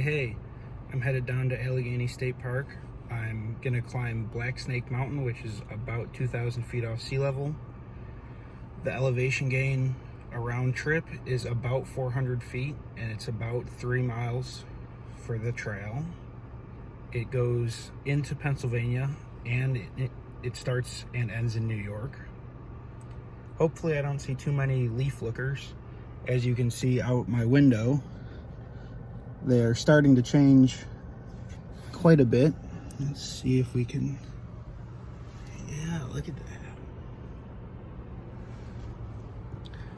Hey, I'm headed down to Allegany State Park. I'm gonna climb Black Snake Mountain, which is about 2,000 feet off sea level. The elevation gain around trip is about 400 feet, and it's about 3 miles for the trail. It goes into Pennsylvania, and it starts and ends in New York. Hopefully I don't see too many leaf lookers. As you can see out my window, they're starting to change quite a bit. Let's see if we can, yeah, look at that.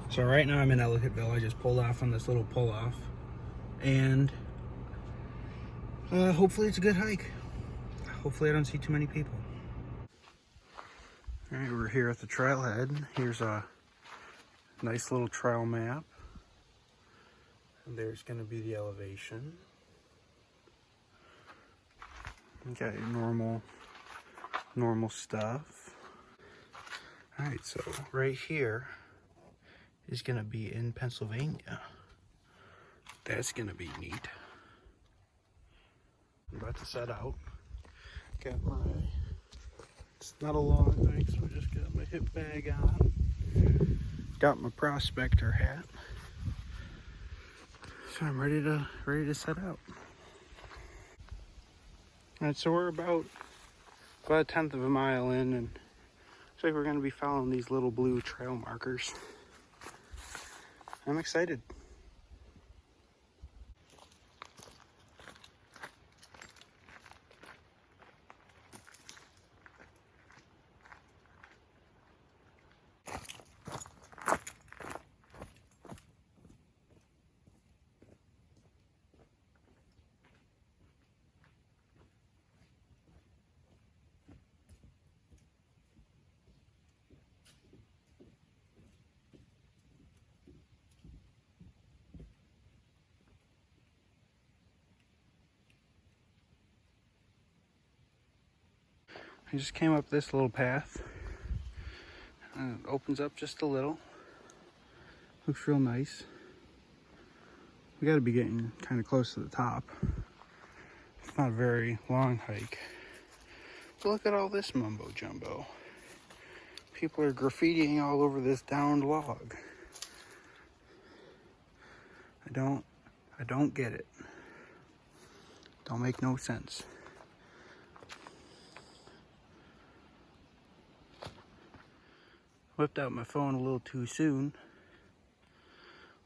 So right now I'm in Ellicottville. I just pulled off on this little pull off, and hopefully it's a good hike. Hopefully I don't see too many people. All right, we're here at the trailhead. Here's a nice little trail map. And there's going to be the elevation. Okay, normal stuff. All right, so right here is going to be in Pennsylvania. That's going to be neat. I'm about to set out. Got my, it's not a long hike, so I just got my hip bag on. Got my prospector hat. So I'm ready to set out. All right, so we're about a tenth of a mile in, and looks like we're going to be following these little blue trail markers. I'm excited. I just came up this little path, and it opens up just a little. Looks real nice. We got to be getting kind of close to the top. It's not a very long hike. But look at all this mumbo jumbo. People are graffitiing all over this downed log. I don't get it. Don't make no sense. Whipped out my phone a little too soon.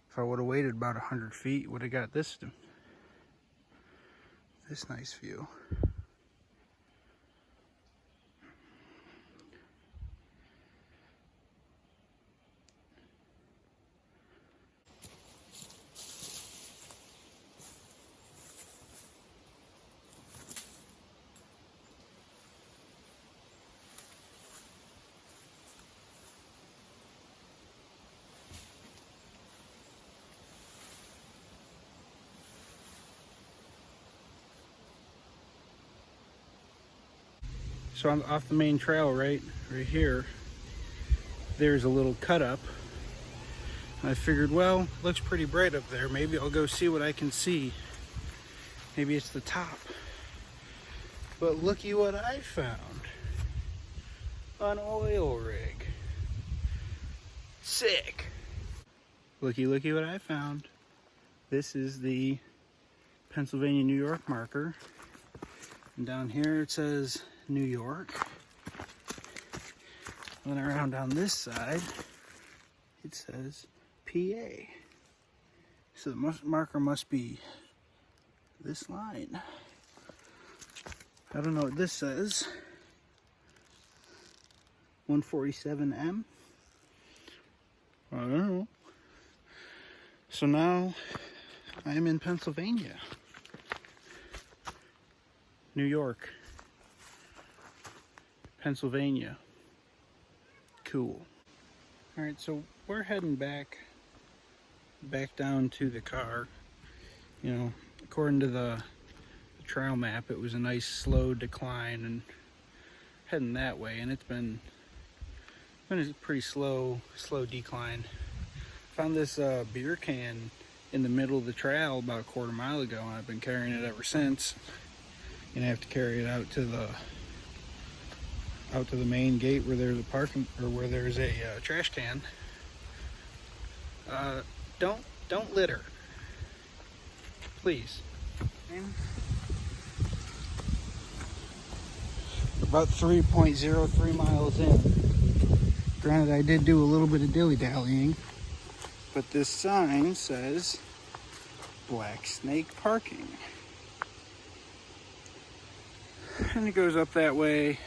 If I would have waited about 100 feet, would have got this nice view. So I'm off the main trail right here. There's a little cut up. I figured, well, looks pretty bright up there. Maybe I'll go see what I can see. Maybe it's the top. But looky what I found. An oil rig. Sick. Looky what I found. This is the Pennsylvania, New York marker. And down here it says New York. And then around on this side, it says PA. So the marker must be this line. I don't know what this says. 147M. I don't know. So now I'm in Pennsylvania. New York. Pennsylvania. Cool. All right, so we're heading back down to the car. You know, according to the trail map, it was a nice slow decline and heading that way, and it's been a pretty slow decline. Found this beer can in the middle of the trail about a quarter mile ago, and I've been carrying it ever since. Gonna have to carry it out to the main gate where there's a parking, or where there's a trash can. Don't litter, please. About 3.03 miles in. Granted, I did do a little bit of dilly-dallying, but this sign says Black Snake Parking. And it goes up that way,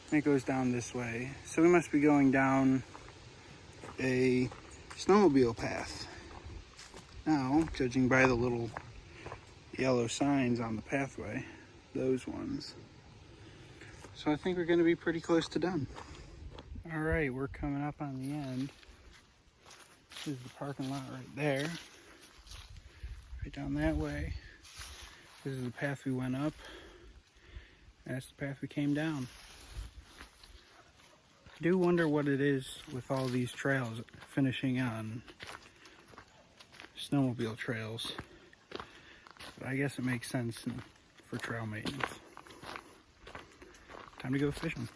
and it goes down this way. So we must be going down a snowmobile path. Now, judging by the little yellow signs on the pathway, those ones. So I think we're going to be pretty close to done. All right, we're coming up on the end. This is the parking lot right there. Right down that way. This is the path we went up. That's the path we came down. I do wonder what it is with all these trails finishing on snowmobile trails. But I guess it makes sense for trail maintenance. Time to go fishing.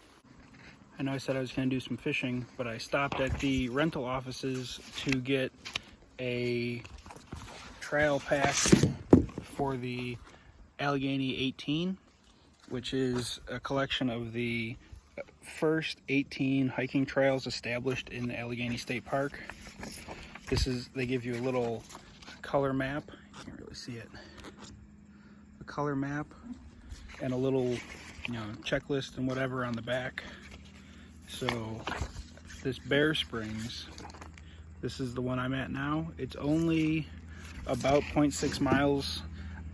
I know I said I was going to do some fishing, but I stopped at the rental offices to get a trail pass for the Allegany 18, which is a collection of the first 18 hiking trails established in Allegany State Park. They give you a little color map. You can't really see it. A color map and a little, checklist and whatever on the back. So this Bear Springs, this is the one I'm at now. It's only about 0.6 miles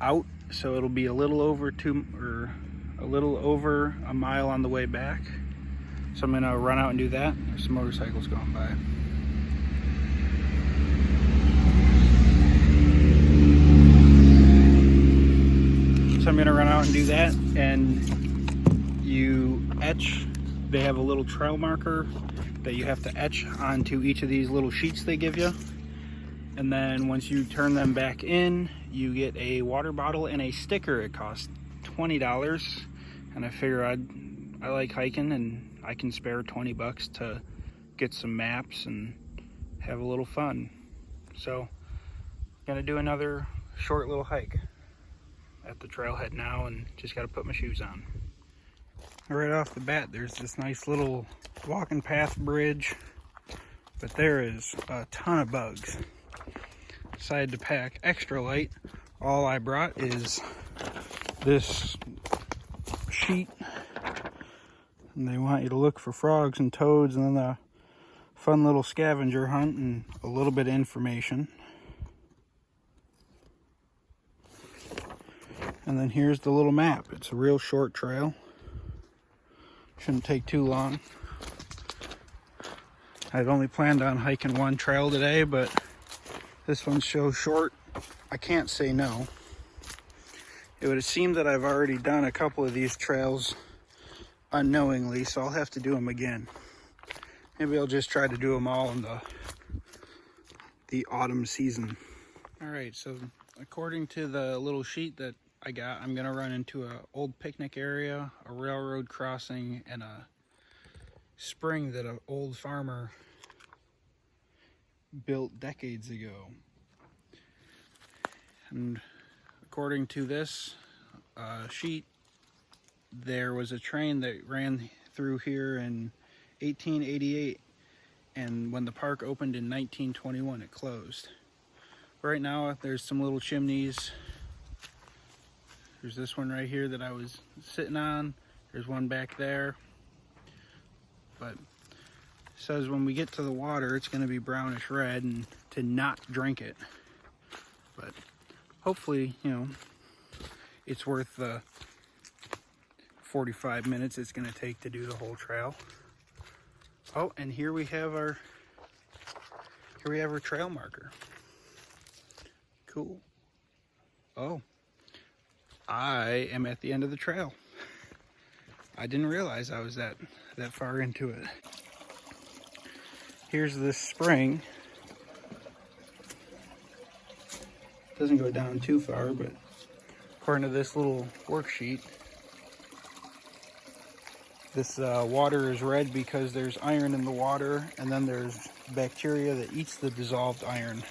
out, so it'll be a little over a mile on the way back. So I'm gonna run out and do that. There's some motorcycles going by. So I'm gonna run out and do that, and you etch. They have a little trail marker that you have to etch onto each of these little sheets they give you. And then once you turn them back in, you get a water bottle and a sticker. It costs $20. And I figure I like hiking, and I can spare 20 bucks to get some maps and have a little fun. So, gonna do another short little hike at the trailhead now, and just gotta put my shoes on. Right off the bat, there's this nice little walking path bridge, but there is a ton of bugs. Decided to pack extra light. All I brought is this sheet, and they want you to look for frogs and toads, and then a fun little scavenger hunt and a little bit of information. And then here's the little map. It's a real short trail. Shouldn't take too long. I'd only planned on hiking one trail today, but this one's so short, I can't say no. It would seem that I've already done a couple of these trails unknowingly, so I'll have to do them again. Maybe I'll just try to do them all in the autumn season. All right, so according to the little sheet that I got, I'm gonna run into an old picnic area, a railroad crossing, and a spring that an old farmer built decades ago. And according to this sheet, there was a train that ran through here in 1888, and when the park opened in 1921, it closed. Right now, there's some little chimneys. There's this one right here that I was sitting on. There's one back there. But it says when we get to the water, it's going to be brownish red, and to not drink it. But hopefully, it's worth the 45 minutes it's going to take to do the whole trail. Oh, and here we have our trail marker. Cool. Oh, I am at the end of the trail. I didn't realize I was that far into it. Here's this spring. Doesn't go down too far, but according to this little worksheet, this water is red because there's iron in the water, and then there's bacteria that eats the dissolved iron.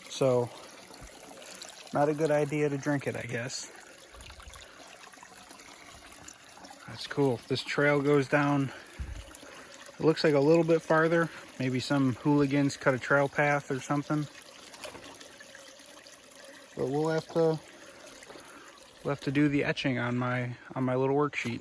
So, not a good idea to drink it, I guess. That's cool. This trail goes down, it looks like a little bit farther. Maybe some hooligans cut a trail path or something. But we'll have to do the etching on my little worksheet.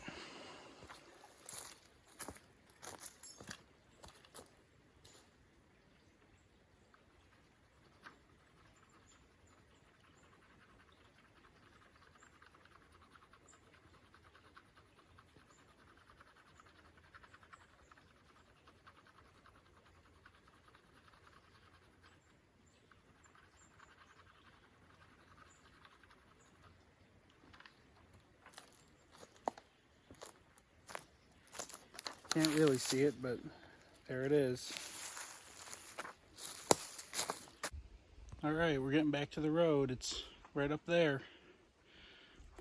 Can't really see it, but there it is. All right, we're getting back to the road. It's right up there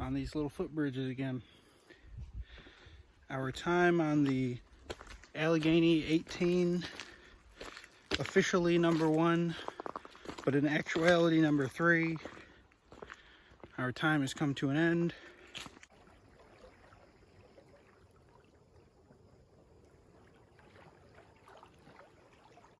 on these little footbridges again. Our time on the Allegany 18, officially #1, but in actuality #3. Our time has come to an end.